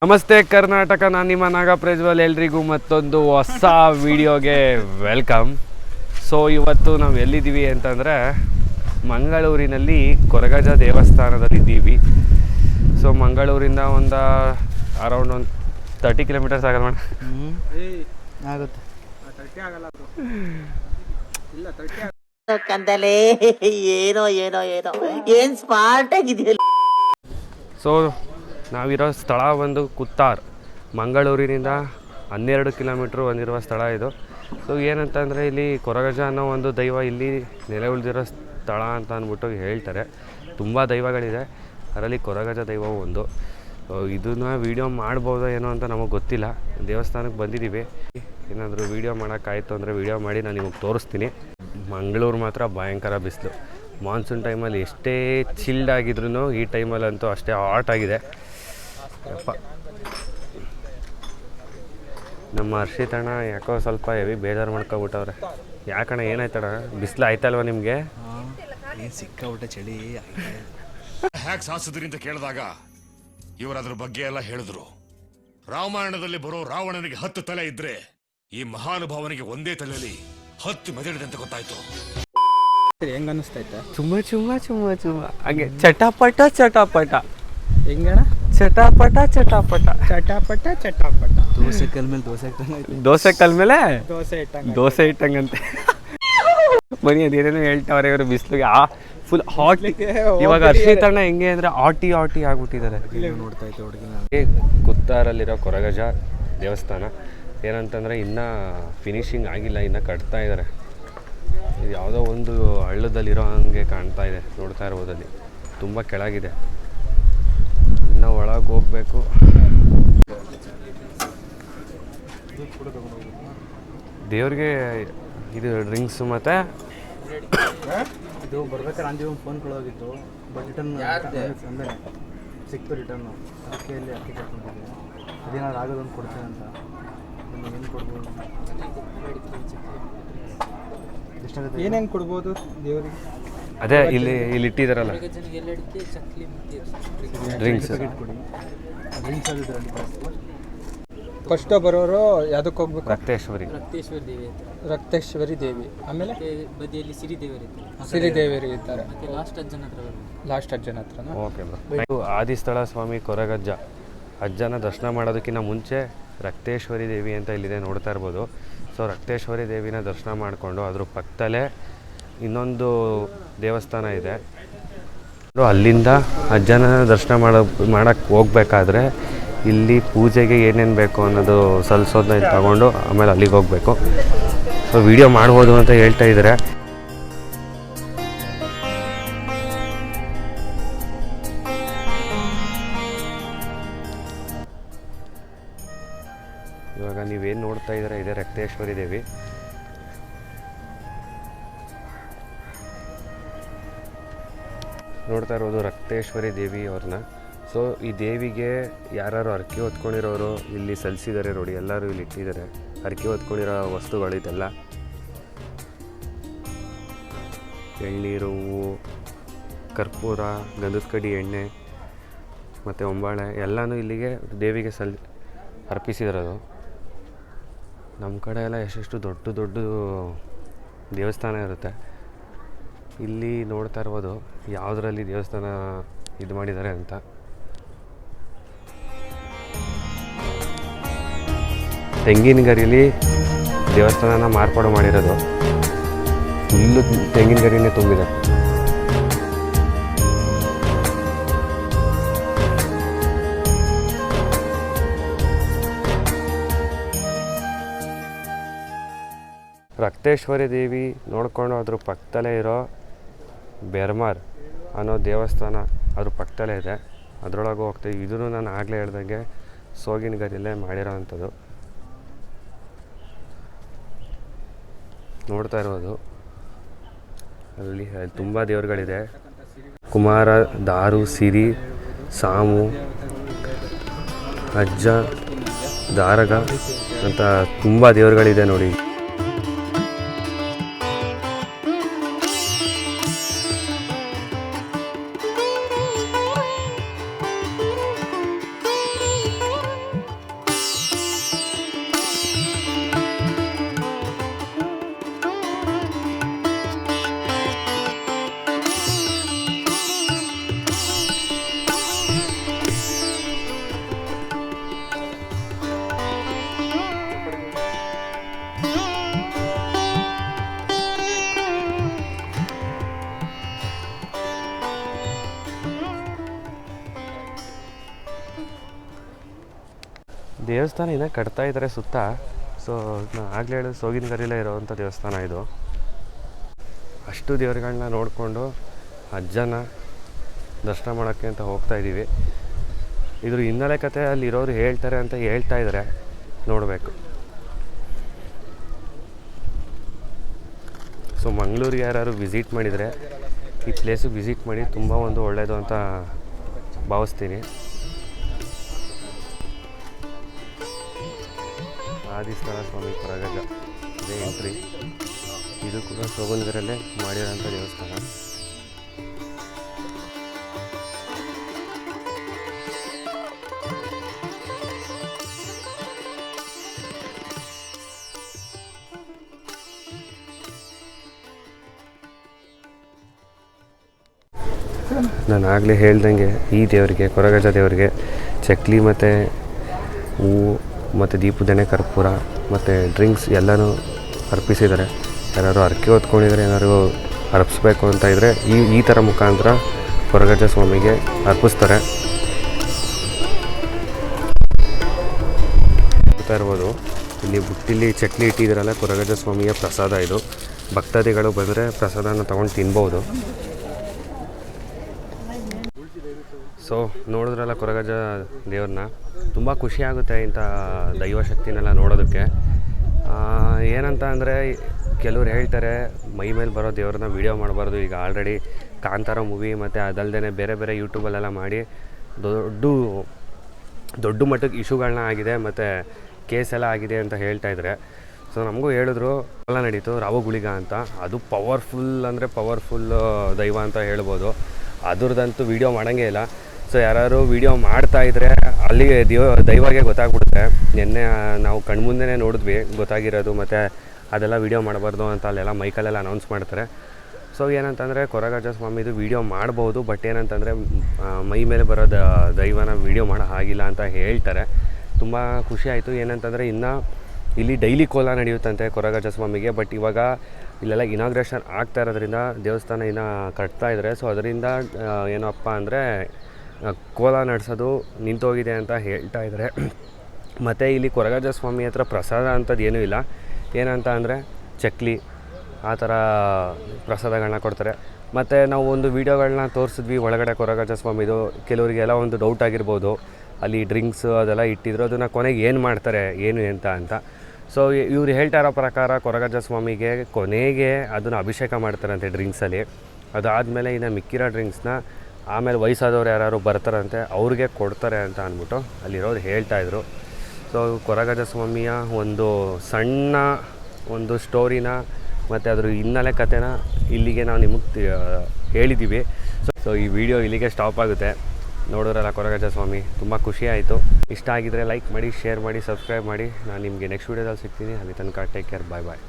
ನಮಸ್ತೆ ಕರ್ನಾಟಕ, ನಾನು ನಿಮ್ಮ ನಾಗ ಪ್ರಜ್ವಲ್. ಎಲ್ರಿಗೂ ಮತ್ತೊಂದು ಹೊಸ ವಿಡಿಯೋಗೆ ವೆಲ್ಕಮ್. ಸೊ ಇವತ್ತು ನಾವು ಎಲ್ಲಿದ್ದೀವಿ ಅಂತಂದರೆ ಮಂಗಳೂರಿನಲ್ಲಿ ಕೊರಗಜ್ಜ ದೇವಸ್ಥಾನದಲ್ಲಿದ್ದೀವಿ. ಸೊ ಮಂಗಳೂರಿಂದ ಒಂದು ಅರೌಂಡ್ ಒಂದು 30 ಕಿಲೋಮೀಟರ್ಸ್ ಆಗಲ್ಲ ಮೇಡಮ್? ಆಗುತ್ತೆ. ಏನೋ ಏನೋ ಏನೋ ಏನು ಸ್ಮಾರ್ಟ್ ಆಗಿದೆಯಲ್ಲ. ಸೊ ನಾವಿರೋ ಸ್ಥಳ ಒಂದು ಕುತ್ತಾರ್, ಮಂಗಳೂರಿನಿಂದ 12 ಕಿಲೋಮೀಟ್ರ್ ಬಂದಿರುವ ಸ್ಥಳ ಇದು. ಸೊ ಏನಂತಂದರೆ ಇಲ್ಲಿ ಕೊರಗಜ್ಜ ಅನ್ನೋ ಒಂದು ದೈವ ಇಲ್ಲಿ ನೆಲೆ ಉಳಿದಿರೋ ಸ್ಥಳ ಅಂತ ಅಂದ್ಬಿಟ್ಟು ಹೇಳ್ತಾರೆ. ತುಂಬ ದೈವಗಳಿದೆ, ಅದರಲ್ಲಿ ಕೊರಗಜ್ಜ ದೈವ ಒಂದು. ಇದನ್ನು ವೀಡಿಯೋ ಮಾಡ್ಬೋದೋ ಏನೋ ಅಂತ ನಮಗೆ ಗೊತ್ತಿಲ್ಲ. ದೇವಸ್ಥಾನಕ್ಕೆ ಬಂದಿದ್ದೀವಿ, ಏನಾದರೂ ವೀಡಿಯೋ ಮಾಡೋಕ್ಕಾಯ್ತು ಅಂದರೆ ವೀಡಿಯೋ ಮಾಡಿ ನಾನು ನಿಮಗೆ ತೋರಿಸ್ತೀನಿ. ಮಂಗಳೂರು ಮಾತ್ರ ಭಯಂಕರ ಬಿಸಿಲು. ಮಾನ್ಸೂನ್ ಟೈಮಲ್ಲಿ ಎಷ್ಟೇ ಚಿಲ್ಡ್ ಆಗಿದ್ರು ಈ ಟೈಮಲ್ಲಂತೂ ಅಷ್ಟೇ ಹಾಟ್ ಆಗಿದೆ. ಯಪ್ಪ, ನಮ್ಮ ಹರ್ಷಿತಣ್ಣ ಯಾಕೋ ಸ್ವಲ್ಪ ಹೆವಿ ಬೇಜಾರು ಮಾಡ್ಕೊಬಿಟ್ಟವ್ರೆ. ಯಾಕಣ್ಣ, ಏನಾಯ್ತಣ್ಣ? ಬಿಸಿಲು ಆಯ್ತಲ್ವ ನಿಮಗೆ? ಸಿಕ್ಕಾಬಿಟ್ಟೆ ಚಳಿ. ಹ್ಯಾಕ್ ಸಾಸಿದ್ರಿ ಅಂತ ಕೇಳಿದಾಗ ಇವರು ಅದ್ರ ಬಗ್ಗೆ ಎಲ್ಲ ಹೇಳಿದ್ರು. ರಾಮಾಯಣದಲ್ಲಿ ಬರೋ ರಾವಣನಿಗೆ 10 ತಲೆ ಇದ್ರೆ ಈ ಮಹಾನುಭಾವನಿಗೆ ಒಂದೇ ತಲೆಯಲ್ಲಿ 10 ಮೆದಳಿದೆ ಅಂತ ಗೊತ್ತಾಯ್ತು. ಹೆಂಗ ಅನಿಸ್ತೈತೆ? ಚುಮ್ಮ ಚುಮ್ಮ ಚುಮ್ಮ ಚುಮ್ಮ ಹಾಗೆ ಚಟಾಪಟ ಚಟಾಪಟ. ಹೆಂಗಣ? ಚಟಾಪಟ ಚಟಾಪಟ ಚಟಾಪಟ ಚಟಾಪಟ. ದೋಸೆ ಕಲ್ ಮೇಲೆ ದೋಸೆ ಇಟ್ಟಂಗೆ. ದೋಸೆ ಕಲ್ ಮೇಲೆ ದೋಸೆ ಇಟ್ಟಂಗಂತೆ. ಬನ್ನಿ, ಅದೇನೇನೋ ಹೇಳ್ತಾವ್ರೆ ಇವರು ಬಿಸಿಲಿಗೆ. Full hot. ಇವಾಗ ಹರ್ಷಿತಣ್ಣ ಹೆಂಗೆ ಅಂದರೆ ಆಟಿ ಆಗ್ಬಿಟ್ಟಿದ್ದಾರೆ. ನೋಡ್ತಾ ಇದ್ದೆ ಹುಡುಗಿನ. ಕುತ್ತಾರಲ್ಲಿರೋ ಕೊರಗಜ್ಜ ದೇವಸ್ಥಾನ ಏನಂತಂದರೆ ಇನ್ನೂ ಫಿನಿಶಿಂಗ್ ಆಗಿಲ್ಲ, ಇನ್ನೂ ಕಟ್ತಾ ಇದ್ದಾರೆ. ಇದು ಯಾವುದೋ ಒಂದು ಹಳ್ಳದಲ್ಲಿರೋ ಹಂಗೆ ಕಾಣ್ತಾ ಇದೆ, ನೋಡ್ತಾ ಇರ್ಬೋದಲ್ಲಿ. ತುಂಬ ಕೆಳಗಿದೆ, ಇನ್ನೂ ಒಳಗೆ ಹೋಗ್ಬೇಕು. ದೇವ್ರಿಗೆ ಇದು ಡ್ರಿಂಕ್ಸು ಮತ್ತು ಇದು ಬರ್ಬೇಕಾದ್ರೆ ಅಂಜಿ ಒಂದು ಫೋನ್ ಕೊಡೋಗಿತ್ತು, ಬಟ್ ರಿಟರ್ನ್ ಅಂದರೆ ಸಿಕ್ತು ರಿಟರ್ನು. ಅದಕ್ಕೆ ಇಲ್ಲಿ ಅಕ್ಕಿ ಕಟ್ಕೊಂಡಿದ್ದೆ. ಅದೇನಾದ್ರು ಆಗೋದೊಂದು ಕೊಡ್ತೀನಿ ಅಂತ. ಏನು ಕೊಡ್ಬೋದು? ಎಷ್ಟಾಗುತ್ತೆ? ಏನೇನು ಕೊಡ್ಬೋದು ದೇವರಿಗೆ? ಅದೇ ಇಲ್ಲಿ ಇಟ್ಟಿದ್ದಾರಲ್ಲ ಡ್ರಿಂಕ್ಸ್. ಕೊಡಿ. ಡ್ರಿಂಕ್ಸ್ ಅದರಲ್ಲಿ ಫಸ್ಟ್ ಬರೋರು ಯಾವುದಕ್ಕೆ ಹೋಗ್ಬೇಕು? ರಕ್ತೇಶ್ವರಿ ದೇವಿ. ಆಮೇಲೆ ಬದಿಯಲ್ಲಿ ಸಿರಿದೇವಿಯರು ಇರ್ತಾರೆ. ಲಾಸ್ಟ್ ಅಜ್ಜನ ಹತ್ರ. Okay bro. ಆದಿಸ್ಥಳ ಸ್ವಾಮಿ ಕೊರಗಜ್ಜ ಅಜ್ಜನ ದರ್ಶನ ಮಾಡೋದಕ್ಕಿಂತ ಮುಂಚೆ ರಕ್ತೇಶ್ವರಿ ದೇವಿ ಅಂತ ಇಲ್ಲಿದೆ, ನೋಡ್ತಾ ಇರ್ಬೋದು. ಸೊ ರಕ್ತೇಶ್ವರಿ ದೇವಿನ ದರ್ಶನ ಮಾಡಿಕೊಂಡು ಅದ್ರ ಪಕ್ಕದಲ್ಲೇ ಇನ್ನೊಂದು ದೇವಸ್ಥಾನ ಇದೆ. ಅಲ್ಲಿಂದ ಅಜ್ಜನ ದರ್ಶನ ಮಾಡೋಕ್ಕೆ ಹೋಗ್ಬೇಕಾದ್ರೆ ಇಲ್ಲಿ ಪೂಜೆಗೆ ಏನೇನು ಬೇಕು ಅನ್ನೋದು ಸಲ್ಲಿಸೋದನ್ನ ಇಲ್ಲಿ ತಗೊಂಡು ಆಮೇಲೆ ಅಲ್ಲಿಗೆ ಹೋಗಬೇಕು. ಸೊ ವಿಡಿಯೋ ಮಾಡ್ಬೋದು ಅಂತ ಹೇಳ್ತಾ ಇದ್ದಾರೆ. ಇವಾಗ ನೀವೇನು ನೋಡ್ತಾ ಇದ್ದೀರಾ, ಇದೆ ರಕ್ತೇಶ್ವರಿ ದೇವಿ. ನೋಡ್ತಾ ಇರೋದು ರಕ್ತೇಶ್ವರಿ ದೇವಿ ಅವ್ರನ್ನ. ಸೊ ಈ ದೇವಿಗೆ ಯಾರು ಹರಕೆ ಹೊತ್ಕೊಂಡಿರೋರು ಇಲ್ಲಿ ಸಲ್ಲಿಸಿದ್ದಾರೆ ನೋಡಿ, ಎಲ್ಲರೂ ಇಲ್ಲಿ ಇಟ್ಟಿದ್ದಾರೆ ಹರಕೆ ಹೊತ್ಕೊಂಡಿರೋ ವಸ್ತುಗಳು. ಇದೆಲ್ಲ ಎಳ್ನೀರು, ಹೂವು, ಕರ್ಪೂರ, ಗಂಧದ ಕಡ್ಡಿ, ಎಣ್ಣೆ ಮತ್ತು ಒಂಬಾಳೆ ಎಲ್ಲನೂ ಇಲ್ಲಿಗೆ ದೇವಿಗೆ ಅರ್ಪಿಸಿರೋದು. ನಮ್ಮ ಕಡೆ ಎಲ್ಲ ಎಷ್ಟೆಷ್ಟು ದೊಡ್ಡ ದೇವಸ್ಥಾನ ಇರುತ್ತೆ. ಇಲ್ಲಿ ನೋಡ್ತಾ ಇರ್ಬೋದು ಯಾವುದರಲ್ಲಿ ದೇವಸ್ಥಾನ ಇದು ಮಾಡಿದ್ದಾರೆ ಅಂತ. ತೆಂಗಿನ ಗರಿಯಲ್ಲಿ ದೇವಸ್ಥಾನನ ಮಾರ್ಪಾಡು ಮಾಡಿರೋದು. ಫುಲ್ಲು ತೆಂಗಿನ ಗರಿನೇ ತುಂಬಿದೆ. ರಕ್ತೇಶ್ವರಿ ದೇವಿ ನೋಡ್ಕೊಂಡು ಅದ್ರ ಪಕ್ಕದಲ್ಲೇ ಇರೋ ಬೆರ್ಮಾರ್ ಅನ್ನೋ ದೇವಸ್ಥಾನ ಅದ್ರ ಪಕ್ಕದಲ್ಲೇ ಇದೆ, ಅದರೊಳಗೆ ಹೋಗ್ತೀವಿ. ಇದನ್ನು ನಾನು ಆಗಲೇ ಹೇಳ್ದಂಗೆ ಸೋಗಿನ ಗರಿಯಲ್ಲೇ ಮಾಡಿರೋ ಅಂಥದ್ದು. ನೋಡ್ತಾ ಇರೋದು ಅಲ್ಲಿ ತುಂಬ ದೇವರುಗಳಿದೆ. ಕುಮಾರ, ದಾರು, ಸಿರಿ, ಸಾಮು, ಅಜ್ಜ, ದಾರಗ ಅಂತ ತುಂಬ ದೇವರುಗಳಿದೆ ನೋಡಿ. ದೇವಸ್ಥಾನ ಇನ್ನೂ ಕಟ್ತಾ ಇದ್ದಾರೆ ಸುತ್ತ. ಸೊ ಆಗಲೇ ಹೇಳೋದು ಸೋಗಿನಗರಿಲೇ ಇರೋವಂಥ ದೇವಸ್ಥಾನ ಇದು. ಅಷ್ಟು ದೇವರುಗಳನ್ನ ನೋಡಿಕೊಂಡು ಅಜ್ಜನ ದರ್ಶನ ಮಾಡೋಕ್ಕೆ ಅಂತ ಹೋಗ್ತಾ ಇದ್ದೀವಿ. ಇದ್ರ ಹಿನ್ನೆಲೆ ಕತೆ ಅಲ್ಲಿರೋರು ಹೇಳ್ತಾರೆ ಅಂತ ಹೇಳ್ತಾ ಇದ್ದಾರೆ, ನೋಡಬೇಕು. ಸೊ ಮಂಗಳೂರಿಗೆ ಯಾರು ವಿಸಿಟ್ ಮಾಡಿದರೆ ಈ ಪ್ಲೇಸಿಗೆ ವಿಸಿಟ್ ಮಾಡಿ, ತುಂಬ ಒಂದು ಒಳ್ಳೆಯದು ಅಂತ ಭಾವಿಸ್ತೀನಿ. ಆದಿಸ್ಥಳ ಸ್ವಾಮಿ ಕೊರಗಜ್ಜ ಇದೇ ಎಂಟ್ರಿ. ಇದು ಕೂಡ ಸೋಗನಗರಲ್ಲೇ ಮಾಡಿರೋಂಥ ದೇವಸ್ಥಾನ. ನಾನು ಆಗಲೇ ಹೇಳ್ದಂಗೆ ಈ ದೇವರಿಗೆ, ಕೊರಗಜ್ಜ ದೇವರಿಗೆ ಚಕ್ಲಿ ಮತ್ತು ಹೂವು ಮತ್ತು ದೀಪದೆಣ್ಣೆ, ಕರ್ಪೂರ ಮತ್ತು ಡ್ರಿಂಕ್ಸ್ ಎಲ್ಲನೂ ಅರ್ಪಿಸಿದ್ದಾರೆ. ಯಾರು ಹರಕೆ ಹೊತ್ಕೊಂಡಿದ್ರೆ, ಏನಾದ್ರು ಅರ್ಪಿಸ್ಬೇಕು ಅಂತ ಇದ್ದರೆ ಈ ಥರ ಮುಖಾಂತರ ಕೊರಗಜ್ಜ ಸ್ವಾಮಿಗೆ ಅರ್ಪಿಸ್ತಾರೆ. ಇರ್ಬೋದು ಇಲ್ಲಿ ಬುಟ್ಟಿಲಿ ಚಕ್ಲಿ ಇಟ್ಟಿದ್ದೀರಲ್ಲ, ಕೊರಗಜ್ಜ ಸ್ವಾಮಿಯ ಪ್ರಸಾದ ಇದು. ಭಕ್ತಾದಿಗಳು ಬಂದರೆ ಪ್ರಸಾದನ ತೊಗೊಂಡು ತಿನ್ಬೋದು. ಸೊ ನೋಡಿದ್ರಲ್ಲ ಕೊರಗಜ್ಜ ದೇವ್ರನ್ನ, ತುಂಬ ಖುಷಿಯಾಗುತ್ತೆ ಇಂಥ ದೈವಶಕ್ತಿನೆಲ್ಲ ನೋಡೋದಕ್ಕೆ. ಏನಂತ ಅಂದರೆ ಕೆಲವ್ರು ಹೇಳ್ತಾರೆ ಮೈ ಮೇಲೆ ಬರೋ ದೇವ್ರನ್ನ ವೀಡಿಯೋ ಮಾಡಬಾರ್ದು. ಈಗ ಆಲ್ರೆಡಿ ಕಾಂತಾರ ಮೂವಿ ಮತ್ತು ಅದಲ್ಲದೆ ಬೇರೆ ಬೇರೆ ಯೂಟ್ಯೂಬಲ್ಲೆಲ್ಲ ಮಾಡಿ ದೊಡ್ಡ ಮಟ್ಟಕ್ಕೆ ಇಶ್ಯೂಗಳನ್ನ ಆಗಿದೆ ಮತ್ತು ಕೇಸ್ ಎಲ್ಲ ಆಗಿದೆ ಅಂತ ಹೇಳ್ತಾಯಿದ್ರೆ. ಸೊ ನಮಗೂ ಹೇಳಿದ್ರು ಎಲ್ಲ ನಡೀತು ರಾವಗುಳಿಗ ಅಂತ. ಅದು ಪವರ್ಫುಲ್ ಅಂದರೆ ಪವರ್ಫುಲ್ ದೈವ ಅಂತ ಹೇಳ್ಬೋದು. ಅದ್ರದ್ದಂತೂ ವೀಡಿಯೋ ಮಾಡೋಂಗೇ ಇಲ್ಲ. ಸೊ ಯಾರು ವೀಡಿಯೋ ಮಾಡ್ತಾಯಿದ್ರೆ ಅಲ್ಲಿಗೆ ದೈವಾಗೆ ಗೊತ್ತಾಗ್ಬಿಡುತ್ತೆ. ನಿನ್ನೆ ನಾವು ಕಣ್ಮುಂದೆ ನೋಡಿದ್ವಿ ಗೊತ್ತಾಗಿರೋದು. ಮತ್ತು ಅದೆಲ್ಲ ವೀಡಿಯೋ ಮಾಡಬಾರ್ದು ಅಂತ ಅಲ್ಲೆಲ್ಲ ಮೈಕಲ್ಲೆಲ್ಲ ಅನೌನ್ಸ್ ಮಾಡ್ತಾರೆ. ಸೊ ಏನಂತಂದರೆ ಕೊರಗಜ್ಜ ಸ್ವಾಮಿದು ವೀಡಿಯೋ ಮಾಡ್ಬೋದು, ಬಟ್ ಏನಂತಂದರೆ ಮೈ ಮೇಲೆ ಬರೋ ದೈವನ ವೀಡಿಯೋ ಮಾಡೋ ಹಾಗಿಲ್ಲ ಅಂತ ಹೇಳ್ತಾರೆ. ತುಂಬ ಖುಷಿ ಆಯಿತು. ಏನಂತಂದರೆ ಇನ್ನು ಇಲ್ಲಿ ಡೈಲಿ ಕೋಲ ನಡೆಯುತ್ತಂತೆ ಕೊರಗಜ್ಜ ಸ್ವಾಮಿಗೆ. ಬಟ್ ಇವಾಗ ಇಲ್ಲೆಲ್ಲ ಇನಾಗ್ರೇಷನ್ ಆಗ್ತಾ ಇರೋದ್ರಿಂದ ದೇವಸ್ಥಾನ ಇನ್ನೂ ಕಟ್ತಾ ಇದ್ದಾರೆ. ಸೊ ಅದರಿಂದ ಏನಪ್ಪ ಅಂದರೆ ಕೋಲ ನಡೆಸೋದು ನಿಂತೋಗಿದೆ ಅಂತ ಹೇಳ್ತಾ ಇದ್ದಾರೆ. ಮತ್ತು ಇಲ್ಲಿ ಕೊರಗಜ್ಜ ಸ್ವಾಮಿ ಹತ್ರ ಪ್ರಸಾದ ಅಂಥದ್ದು ಏನೂ ಇಲ್ಲ. ಏನಂತ ಅಂದರೆ ಚಕ್ಲಿ ಆ ಥರ ಪ್ರಸಾದಗಳನ್ನ ಕೊಡ್ತಾರೆ. ಮತ್ತು ನಾವು ಒಂದು ವೀಡಿಯೋಗಳನ್ನ ತೋರಿಸಿದ್ವಿ ಒಳಗಡೆ ಕೊರಗಜ್ಜ ಸ್ವಾಮಿದು. ಕೆಲವರಿಗೆಲ್ಲ ಒಂದು ಡೌಟ್ ಆಗಿರ್ಬೋದು, ಅಲ್ಲಿ ಡ್ರಿಂಕ್ಸು ಅದೆಲ್ಲ ಇಟ್ಟಿದ್ರು, ಅದನ್ನು ಕೊನೆಗೆ ಏನು ಮಾಡ್ತಾರೆ ಏನು ಅಂತ. ಸೊ ಇವ್ರು ಹೇಳ್ತಾ ಇರೋ ಪ್ರಕಾರ ಕೊರಗಜ್ಜ ಸ್ವಾಮಿಗೆ ಕೊನೆಗೆ ಅದನ್ನು ಅಭಿಷೇಕ ಮಾಡ್ತಾರಂತೆ ಡ್ರಿಂಕ್ಸಲ್ಲಿ. ಅದಾದಮೇಲೆ ಇನ್ನು ಮಿಕ್ಕಿರೋ ಡ್ರಿಂಕ್ಸ್ನ ಆಮೇಲೆ ವಯಸ್ಸಾದವ್ರು ಯಾರು ಬರ್ತಾರಂತೆ ಅವ್ರಿಗೆ ಕೊಡ್ತಾರೆ ಅಂತ ಅಂದ್ಬಿಟ್ಟು ಅಲ್ಲಿರೋರು ಹೇಳ್ತಾಯಿದ್ರು. ಸೊ ಕೊರಗಜ್ಜ ಸ್ವಾಮಿಯ ಒಂದು ಸಣ್ಣ ಒಂದು ಸ್ಟೋರಿನ ಮತ್ತು ಅದ್ರ ಹಿನ್ನೆಲೆ ಕಥೆನ ಇಲ್ಲಿಗೆ ನಾವು ನಿಮಗೆ ಹೇಳಿದ್ದೀವಿ. ಸೊ ಈ ವಿಡಿಯೋ ಇಲ್ಲಿಗೆ ಸ್ಟಾಪ್ ಆಗುತ್ತೆ. ನೋಡೋರಲ್ಲ ಕೊರಗಜ್ಜ ಸ್ವಾಮಿ, ತುಂಬ ಖುಷಿ ಆಯಿತು. ಇಷ್ಟ ಆಗಿದ್ದರೆ ಲೈಕ್ ಮಾಡಿ, ಶೇರ್ ಮಾಡಿ, ಸಬ್ಸ್ಕ್ರೈಬ್ ಮಾಡಿ. ನಾನು ನಿಮಗೆ ನೆಕ್ಸ್ಟ್ ವೀಡಿಯೋದಲ್ಲಿ ಸಿಗ್ತೀನಿ. ಅಲ್ಲಿ ತನಕ ಟೇಕ್ ಕೇರ್, ಬಾಯ್ ಬಾಯ್.